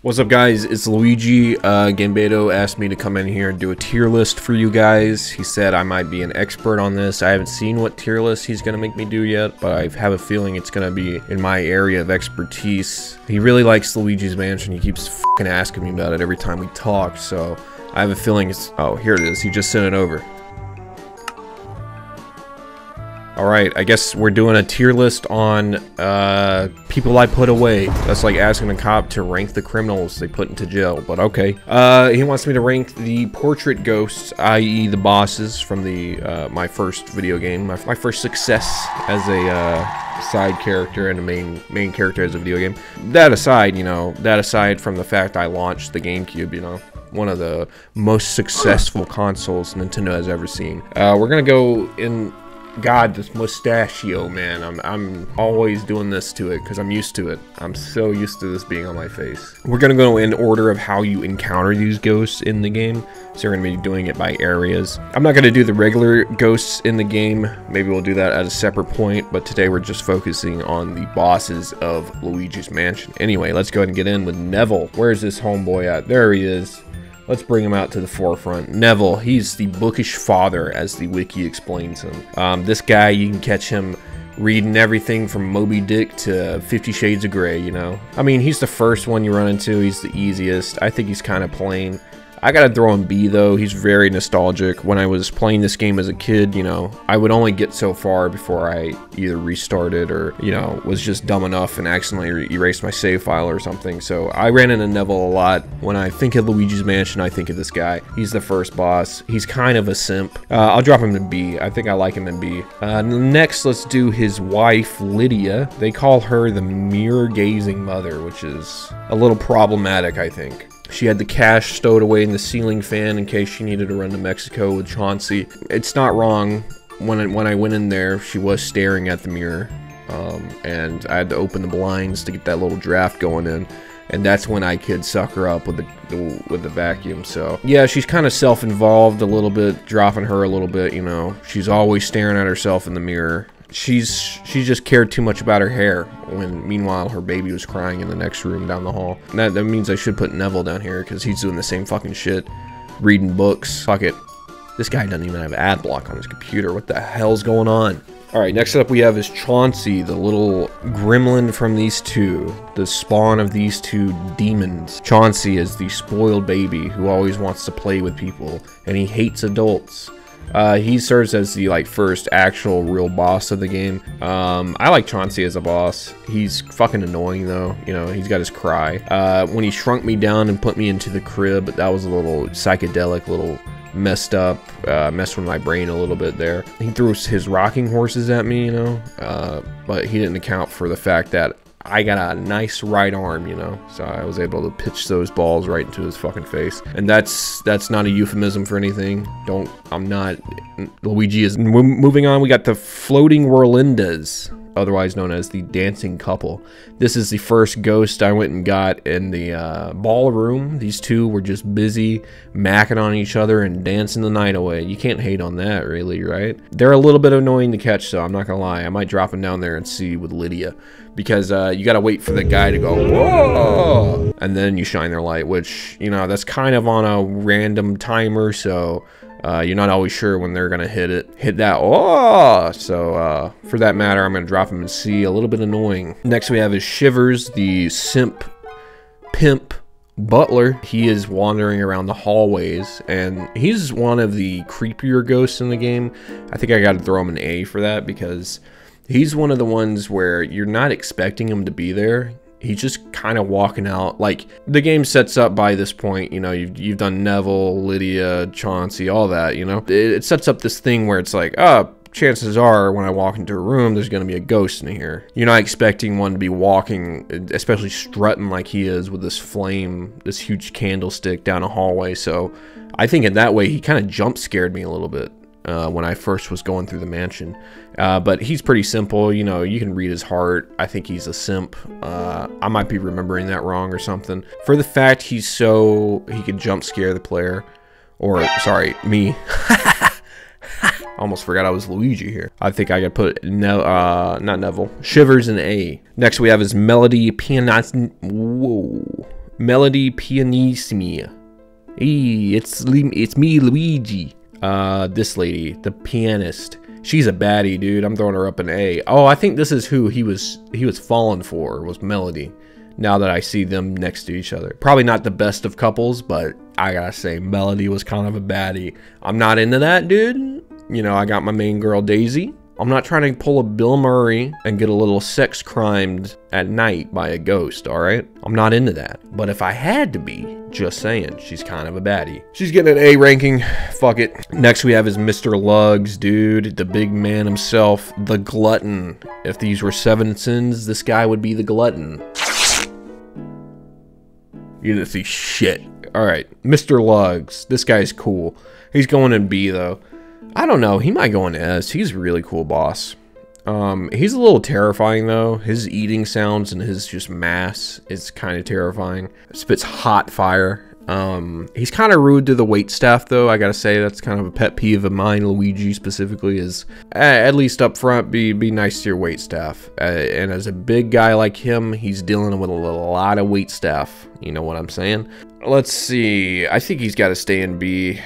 What's up, guys? It's Luigi. Gambedo asked me to come in here and do a tier list for you guys. He said I might be an expert on this. I haven't seen what tier list he's gonna make me do yet, but I have a feeling it's gonna be in my area of expertise. He really likes Luigi's Mansion. He keeps fucking asking me about it every time we talk, so I have a feeling it's... Oh, here it is. He just sent it over. Alright, I guess we're doing a tier list on people I put away. That's like asking a cop to rank the criminals they put into jail, but okay. He wants me to rank the portrait ghosts, i.e. the bosses from the my first video game, my first success as a side character and a main character as a video game. That aside, you know, that aside from the fact I launched the GameCube, you know, one of the most successful consoles Nintendo has ever seen. We're gonna go in... God, this mustachio, man. I'm always doing this to it because I'm used to it. I'm so used to this being on my face. We're gonna go in order of how you encounter these ghosts in the game. So we're gonna be doing it by areas. I'm not gonna do the regular ghosts in the game. Maybe we'll do that at a separate point, but today we're just focusing on the bosses of Luigi's Mansion. Anyway, let's go ahead and get in with Neville. Where's this homeboy at? There he is. Let's bring him out to the forefront. Neville, he's the bookish father, as the wiki explains him. This guy, you can catch him reading everything from Moby Dick to 50 Shades of Grey, you know? I mean, he's the first one you run into. He's the easiest. I think he's kind of plain. I gotta throw him B, though. He's very nostalgic. When I was playing this game as a kid, you know, I would only get so far before I either restarted or, you know, was just dumb enough and accidentally erased my save file or something. So I ran into Neville a lot. When I think of Luigi's Mansion, I think of this guy. He's the first boss. He's kind of a simp. I'll drop him to B. I think I like him in B. Next, let's do his wife, Lydia. They call her the mirror-gazing mother, which is a little problematic, I think. She had the cash stowed away in the ceiling fan in case she needed to run to Mexico with Chauncey. It's not wrong. When I went in there, she was staring at the mirror. And I had to open the blinds to get that little draft going in. And that's when I could suck her up with the vacuum. So yeah, she's kind of self-involved a little bit, dropping her a little bit, you know. She's always staring at herself in the mirror. She just cared too much about her hair when meanwhile her baby was crying in the next room down the hall. And that means I should put Neville down here because he's doing the same fucking shit, reading books. Fuck it. This guy doesn't even have ad block on his computer. What the hell's going on? Alright, next up we have is Chauncey, the little gremlin from these two, the spawn of these two demons. Chauncey is the spoiled baby who always wants to play with people, and he hates adults. He serves as the first actual real boss of the game. I like Chauncey as a boss. He's fucking annoying though, you know, he's got his cry. When he shrunk me down and put me into the crib, that was a little psychedelic, little messed up, messed with my brain a little bit there. He threw his rocking horses at me, you know, but he didn't account for the fact that I got a nice right arm, you know, so I was able to pitch those balls right into his fucking face. And that's not a euphemism for anything. I'm not. Luigi is moving on. We got the floating Whirlindas, otherwise known as the dancing couple. This is the first ghost I went and got in the ballroom. These two were just busy macking on each other and dancing the night away. You can't hate on that, really, right? They're a little bit annoying to catch, though. I'm not gonna lie. I might drop them down there and see with Lydia, because you gotta wait for the guy to go whoa, and then you shine their light, which, you know, that's kind of on a random timer, so you're not always sure when they're gonna hit that oh. So for that matter, I'm gonna drop him in C. A little bit annoying. Next we have is Shivers, the simp pimp butler. He is wandering around the hallways, and he's one of the creepier ghosts in the game. I think I gotta throw him an A for that, because he's one of the ones where you're not expecting him to be there. He's just kind of walking out. Like, the game sets up by this point, you know, you've done Neville, Lydia, Chauncey, all that, you know. It sets up this thing where it's like, chances are when I walk into a room, there's going to be a ghost in here. You're not expecting one to be walking, especially strutting like he is with this flame, this huge candlestick down a hallway. So I think in that way, he kind of jump scared me a little bit when I first was going through the mansion. But he's pretty simple, you know, you can read his heart. I think he's a simp. I might be remembering that wrong or something. For the fact he could jump scare the player, or sorry, me. Almost forgot I was Luigi here. I think I gotta put not Neville. Shivers in A. Next we have his Melody Pianazzi. Whoa. Melody Pianissimi. Hey, it's me, Luigi. This lady, the pianist. She's a baddie, dude. I'm throwing her up an A. Oh, I think this is who he was falling for, was Melody. Now that I see them next to each other. Probably not the best of couples, but I gotta say, Melody was kind of a baddie. I'm not into that, dude. You know, I got my main girl, Daisy. I'm not trying to pull a Bill Murray and get a little sex crimed at night by a ghost, alright? I'm not into that. But if I had to be, just saying, she's kind of a baddie. She's getting an A ranking. Fuck it. Next we have is Mr. Lugs, dude. The big man himself. The glutton. If these were 7 sins, this guy would be the glutton. You didn't see shit. Alright, Mr. Lugs. This guy's cool. He's going in B, though. I don't know. He might go in S. He's a really cool boss. He's a little terrifying, though. His eating sounds and his just mass is kind of terrifying. Spits hot fire. He's kind of rude to the waitstaff, though. I gotta say, that's kind of a pet peeve of mine. Luigi specifically is, at least up front, be nice to your waitstaff. And as a big guy like him, he's dealing with a lot of waitstaff. You know what I'm saying? Let's see. I think he's got to stay in B.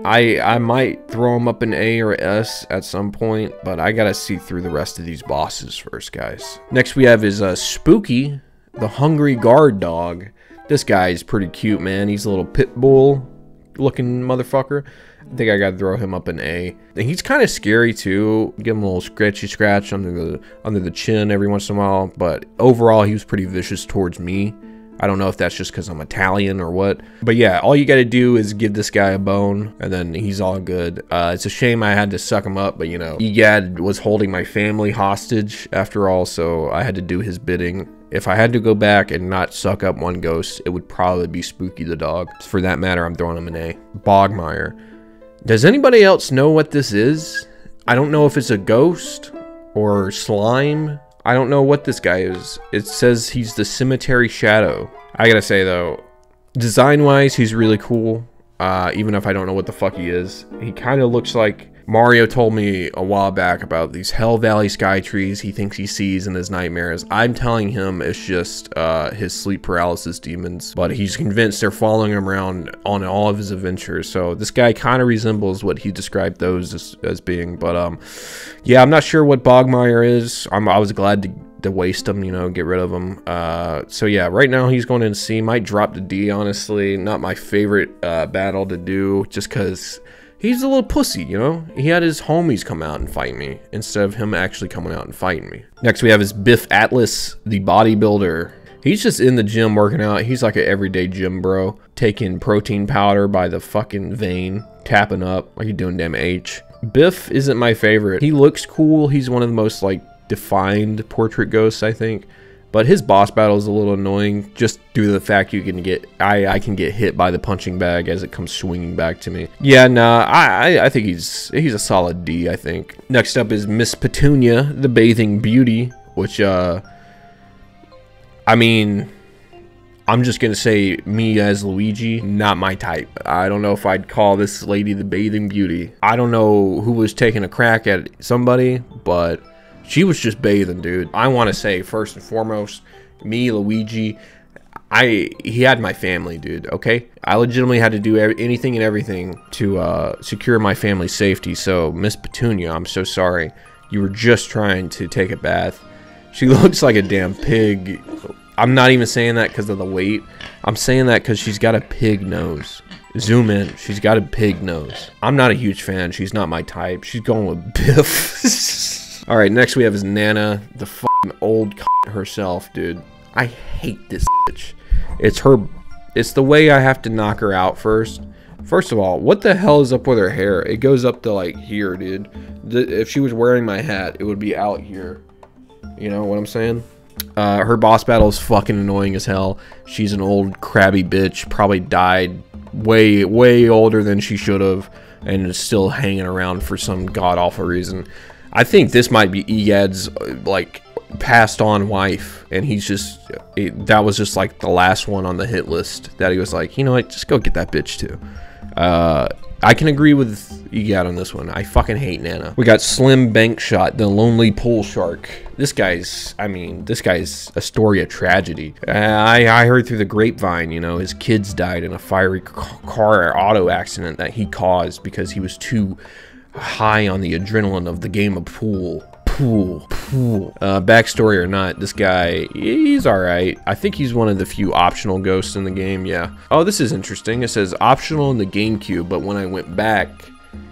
I might throw him up in A or S at some point, but I gotta see through the rest of these bosses first, guys. Next we have is Spooky, the hungry guard dog. This guy is pretty cute, man. He's a little pit bull looking motherfucker. I think I gotta throw him up in A. And he's kind of scary too. Give him a little scratchy scratch under the chin every once in a while, but overall he was pretty vicious towards me. I don't know if that's just because I'm Italian or what. But yeah, all you got to do is give this guy a bone, and then he's all good. It's a shame I had to suck him up, but you know, Egad was holding my family hostage after all, so I had to do his bidding. If I had to go back and not suck up one ghost, it would probably be Spooky the dog. For that matter, I'm throwing him an A. Bogmire. Does anybody else know what this is? I don't know if it's a ghost or slime. I don't know what this guy is. It says he's the Cemetery Shadow. I gotta say though, design-wise, he's really cool. Even if I don't know what the fuck he is. He kind of looks like Mario told me a while back about these Hell Valley sky trees he thinks he sees in his nightmares. I'm telling him it's just his sleep paralysis demons, but he's convinced they're following him around on all of his adventures. So this guy kind of resembles what he described those as being. But yeah, I'm not sure what Bogmire is. I was glad to waste him, you know, get rid of him. So yeah, right now he's going in C. Might drop to D, honestly. Not my favorite battle to do, just because he's a little pussy, you know? He had his homies come out and fight me instead of him actually coming out and fighting me. Next we have is Biff Atlas, the bodybuilder. He's just in the gym working out. He's like an everyday gym bro. Taking protein powder by the fucking vein. Tapping up like you're doing damn H. Biff isn't my favorite. He looks cool. He's one of the most like defined portrait ghosts, I think. But his boss battle is a little annoying just due to the fact you can get I can get hit by the punching bag as it comes swinging back to me. Yeah, nah, I think he's a solid D, I think. Next up is Miss Petunia, the bathing beauty, which I mean, I'm just gonna say me as Luigi, not my type. I don't know if I'd call this lady the bathing beauty. I don't know who was taking a crack at somebody, but she was just bathing, dude. I want to say, first and foremost, me, Luigi, he had my family, dude, okay? I legitimately had to do anything and everything to secure my family's safety. So, Miss Petunia, I'm so sorry. You were just trying to take a bath. She looks like a damn pig. I'm not even saying that because of the weight. I'm saying that because she's got a pig nose. Zoom in. She's got a pig nose. I'm not a huge fan. She's not my type. She's going with Biff. Alright, next we have is Nana, the fucking old herself, dude. I hate this bitch. It's the way I have to knock her out first. First of all, what the hell is up with her hair? It goes up to like here, dude. If she was wearing my hat, it would be out here. You know what I'm saying? Her boss battle is fucking annoying as hell. She's an old crabby bitch, probably died way older than she should have, and is still hanging around for some god-awful reason. I think this might be Egad's like passed on wife, and he's just that was just like the last one on the hit list that he was like, you know what, just go get that bitch too. I can agree with Egad on this one. I fucking hate Nana. We got Slim Bankshot, the lonely pool shark. This guy's, I mean, this guy's a story of tragedy. I heard through the grapevine, you know, his kids died in a fiery car auto accident that he caused because he was too high on the adrenaline of the game of pool. Backstory or not, this guy, he's alright. I think he's one of the few optional ghosts in the game, yeah. Oh, this is interesting. It says optional in the GameCube, but when I went back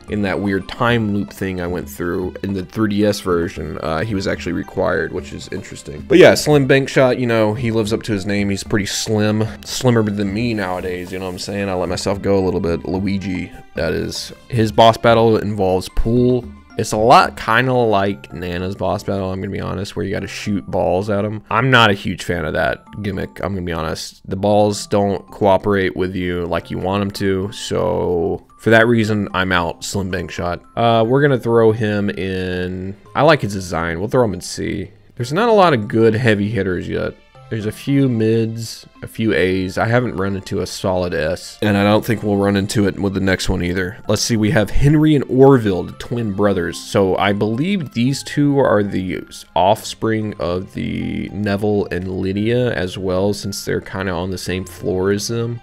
in that weird time loop thing I went through in the 3DS version, he was actually required, which is interesting. But yeah, Slim Bankshot, you know, he lives up to his name. He's pretty slim, slimmer than me nowadays, you know what I'm saying? I let myself go a little bit. Luigi, that is. His boss battle involves pool. It's a lot kind of like Nana's boss battle, I'm going to be honest, where you got to shoot balls at them. I'm not a huge fan of that gimmick, I'm going to be honest. The balls don't cooperate with you like you want them to, so for that reason, I'm out, Slim Bankshot. We're going to throw him in... I like his design. We'll throw him in C. There's not a lot of good heavy hitters yet. There's a few mids, a few A's. I haven't run into a solid S, and I don't think we'll run into it with the next one either. Let's see, we have Henry and Orville, the twin brothers. So I believe these two are the offspring of the Neville and Lydia as well, since they're kind of on the same floor as them.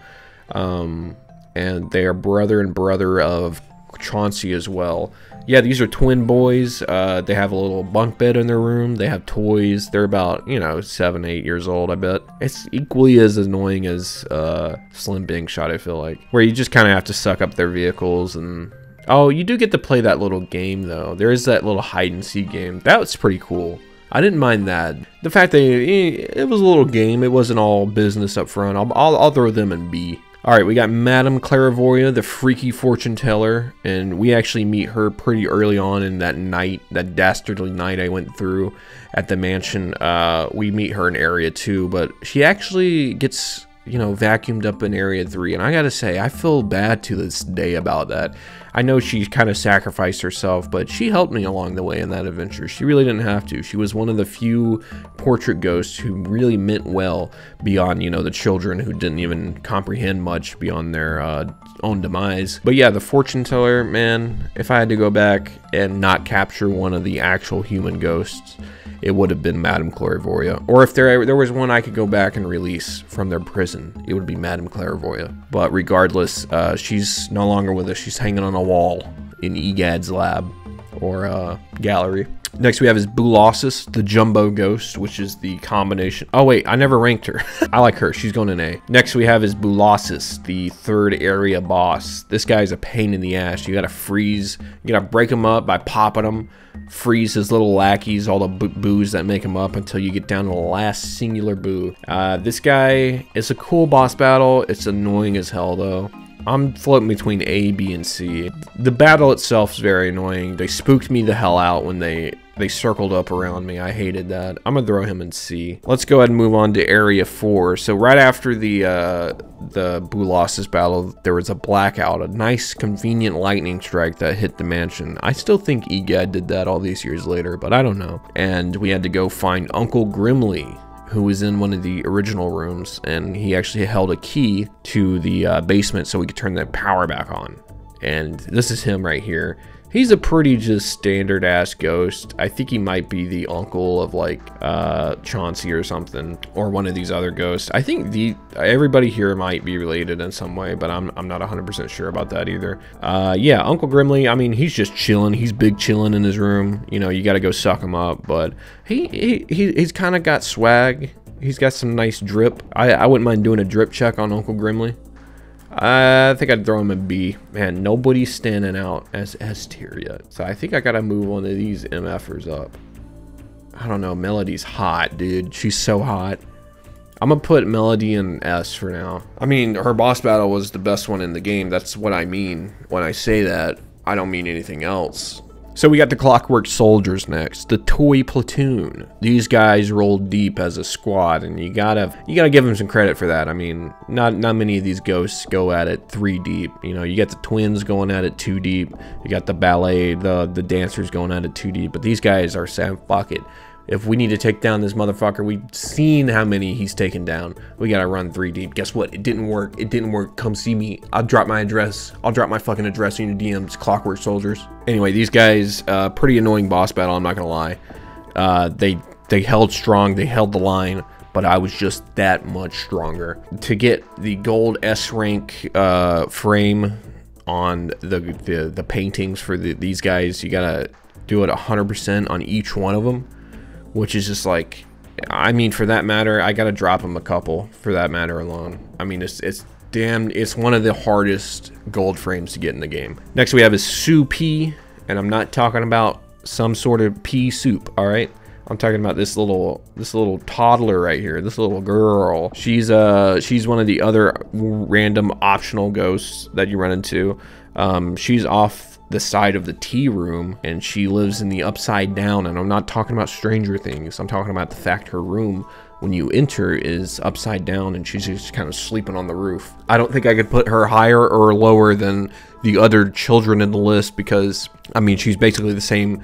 And they are brother and brother of Chauncey as well. Yeah, these are twin boys. They have a little bunk bed in their room. They have toys. They're about, you know, 7, 8 years old, I bet. It's equally as annoying as Slim Bankshot, I feel like. Where you just kind of have to suck up their vehicles and... Oh, you do get to play that little game, though. There is that little hide-and-seek game. That was pretty cool. I didn't mind that. The fact that it was a little game. It wasn't all business up front. I'll throw them in B. Alright, we got Madame Clairvoyant, the freaky fortune teller, and we actually meet her pretty early on in that night, that dastardly night I went through at the mansion. We meet her in Area 2, but she actually gets, you know, vacuumed up in Area 3, and I gotta say, I feel bad to this day about that. I know she kind of sacrificed herself, but she helped me along the way in that adventure. She really didn't have to. She was one of the few portrait ghosts who really meant well beyond, you know, the children who didn't even comprehend much beyond their own demise. But yeah, the fortune teller, man, if I had to go back and not capture one of the actual human ghosts, it would have been Madame Clairvoyant. Or if there was one I could go back and release from their prison, it would be Madame Clairvoyant. But regardless, she's no longer with us. She's hanging on a wall in Egad's lab or gallery. Next we have is Boolossus, the jumbo ghost, which is the combination. Oh wait, I never ranked her. I like her, she's going in A. Next we have is Boolossus, the third area boss. This guy's a pain in the ass. You gotta freeze, you gotta break him up by popping him, freeze his little lackeys, all the boos that make him up until you get down to the last singular boo. This guy is a cool boss battle. It's annoying as hell though. I'm floating between A, B, and C. The battle itself is very annoying. They spooked me the hell out when they circled up around me. I hated that. I'm gonna throw him in C. Let's go ahead and move on to Area 4. So right after the Boolossus battle, there was a blackout, a nice convenient lightning strike that hit the mansion. I still think Egad did that all these years later, but I don't know. And we had to go find Uncle Grimley, who was in one of the original rooms, and he actually held a key to the basement so we could turn the power back on. And this is him right here. He's a pretty just standard ass ghost. I think he might be the uncle of like Chauncey or something, or one of these other ghosts. I think everybody here might be related in some way, but I'm not 100% sure about that either. Yeah, Uncle Grimley, I mean, he's just chilling. He's big chilling in his room. You know, you got to go suck him up, but he's kind of got swag. He's got some nice drip. I wouldn't mind doing a drip check on Uncle Grimley. I think I'd throw him in B. Man, nobody's standing out as S tier yet. So I think I gotta move one of these MFers up. I don't know, Melody's hot, dude. She's so hot. I'm gonna put Melody in S for now. I mean, her boss battle was the best one in the game. That's what I mean. When I say that, I don't mean anything else. So we got the Clockwork Soldiers next, the Toy Platoon. These guys rolled deep as a squad, and you gotta give them some credit for that. I mean, not many of these ghosts go at it 3 deep. You know, you got the twins going at it 2 deep. You got the ballet, the dancers going at it 2 deep. But these guys are saying, fuck it. If we need to take down this motherfucker, we've seen how many he's taken down. We gotta run 3 deep. Guess what? It didn't work. It didn't work. Come see me. I'll drop my address. I'll drop my fucking address in your DMs, Clockwork Soldiers. Anyway, these guys, pretty annoying boss battle, I'm not gonna lie. They held strong. They held the line. But I was just that much stronger. To get the gold S rank frame on the paintings for these guys, you gotta do it 100% on each one of them, which is just like, I mean, for that matter, I gotta drop them a couple for that matter alone. I mean, it's one of the hardest gold frames to get in the game. Next we have is Sue P, and I'm not talking about some sort of pea soup, all right? I'm talking about this little toddler right here, this little girl. She's one of the other random optional ghosts that you run into. She's off the side of the tea room, and she lives in the upside down. And I'm not talking about Stranger Things. I'm talking about the fact her room, when you enter, is upside down, and she's just kind of sleeping on the roof. I don't think I could put her higher or lower than the other children in the list, because I mean, she's basically the same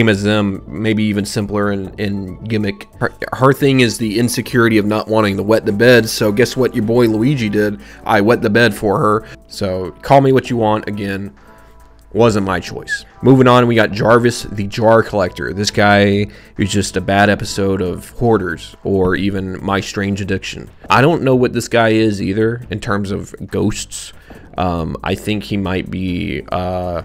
as them, maybe even simpler in gimmick. Her thing is the insecurity of not wanting to wet the bed. So guess what your boy Luigi did? I wet the bed for her. So call me what you want. Again, wasn't my choice. Moving on, we got Jarvis the Jar Collector. This guy is just a bad episode of Hoarders, or even My Strange Addiction. I don't know what this guy is either in terms of ghosts. I think he might be a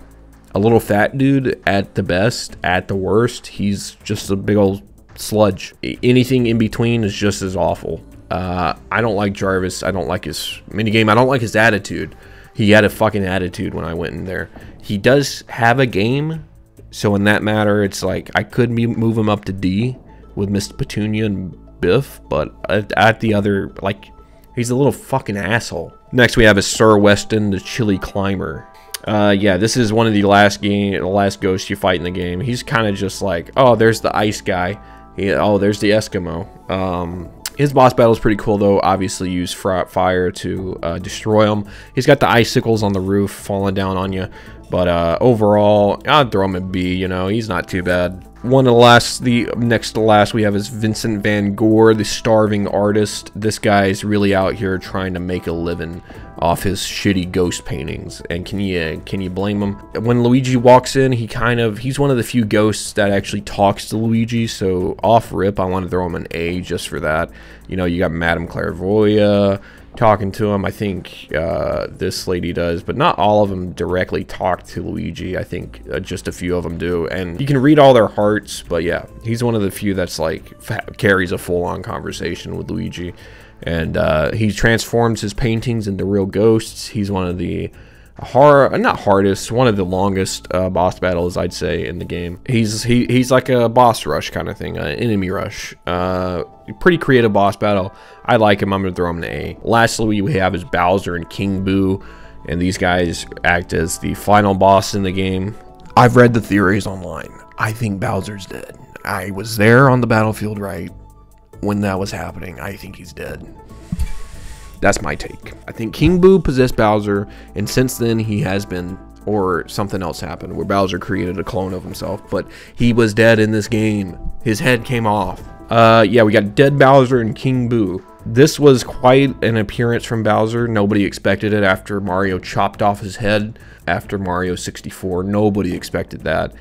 little fat dude at the best. At the worst, he's just a big old sludge. Anything in between is just as awful. I don't like Jarvis. I don't like his minigame. I don't like his attitude. He had a fucking attitude when I went in there. He does have a game, so in that matter, it's like I could move him up to D with Mr. Petunia and Biff, but at the other, like, he's a little fucking asshole. Next, we have a Sir Weston, the Chili Climber. Yeah, this is one of the last ghosts you fight in the game. He's kind of just like, oh, there's the ice guy. Oh, there's the Eskimo. His boss battle is pretty cool, though. Obviously, use fire to destroy him. He's got the icicles on the roof falling down on you. But overall, I'd throw him in B. You know, he's not too bad. The next to last we have is Vincent Van Gogh, the starving artist. This guy's really out here trying to make a living off his shitty ghost paintings. And can you blame him? When Luigi walks in, he's one of the few ghosts that actually talks to Luigi. So off rip, I want to throw him an A just for that. You know, you got Madame Clairvoyant talking to him. I think this lady does, but not all of them directly talk to Luigi. I think just a few of them do, and you can read all their hearts. But yeah, he's one of the few that's like carries a full-on conversation with Luigi, and he transforms his paintings into real ghosts. He's one of the one of the longest boss battles, I'd say, in the game. He's like a boss rush kind of thing, an enemy rush. Pretty creative boss battle. I like him. I'm gonna throw him an A. Lastly, we have is Bowser and King Boo, and these guys act as the final boss in the game. I've read the theories online. I think Bowser's dead. I was there on the battlefield right when that was happening. I think he's dead. That's my take. I think King Boo possessed Bowser, and since then he has been, or something else happened where Bowser created a clone of himself, but he was dead in this game. His head came off. Yeah, we got dead Bowser and King Boo. This was quite an appearance from Bowser. Nobody expected it after Mario chopped off his head after Mario 64. Nobody expected that.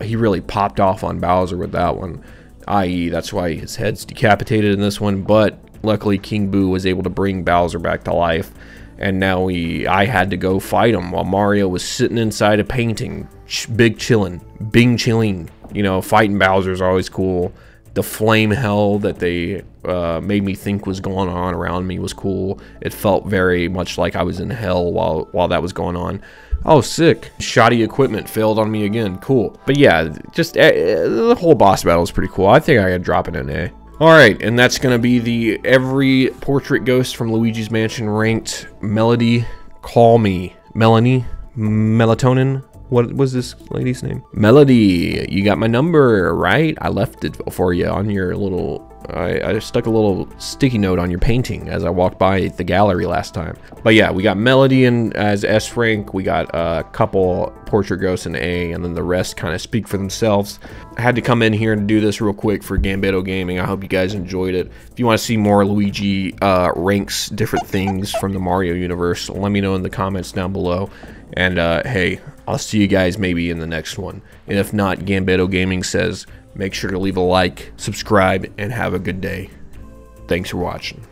He really popped off on Bowser with that one, i.e. that's why his head's decapitated in this one, but luckily King Boo was able to bring Bowser back to life, and now I had to go fight him while Mario was sitting inside a painting, bing chilling. You know, fighting Bowser's always cool. The flame hell that they made me think was going on around me was cool. It felt very much like I was in hell while that was going on. Oh, sick. Shoddy equipment failed on me again. Cool. But yeah, just the whole boss battle is pretty cool. I think I could drop it in A. Alright, and that's going to be the every portrait ghost from Luigi's Mansion ranked. Melody, call me. Melanie, melatonin. What was this lady's name? Melody, you got my number, right? I left it for you on your little I stuck a little sticky note on your painting as I walked by the gallery last time. But yeah, we got Melody and as S rank, we got a couple portrait ghosts in A, and then the rest kind of speak for themselves. I had to come in here and do this real quick for Gambito Gaming. I hope you guys enjoyed it. If you want to see more Luigi ranks different things from the Mario universe, let me know in the comments down below. And hey, I'll see you guys maybe in the next one. And if not, Gambito Gaming says, make sure to leave a like, subscribe, and have a good day. Thanks for watching.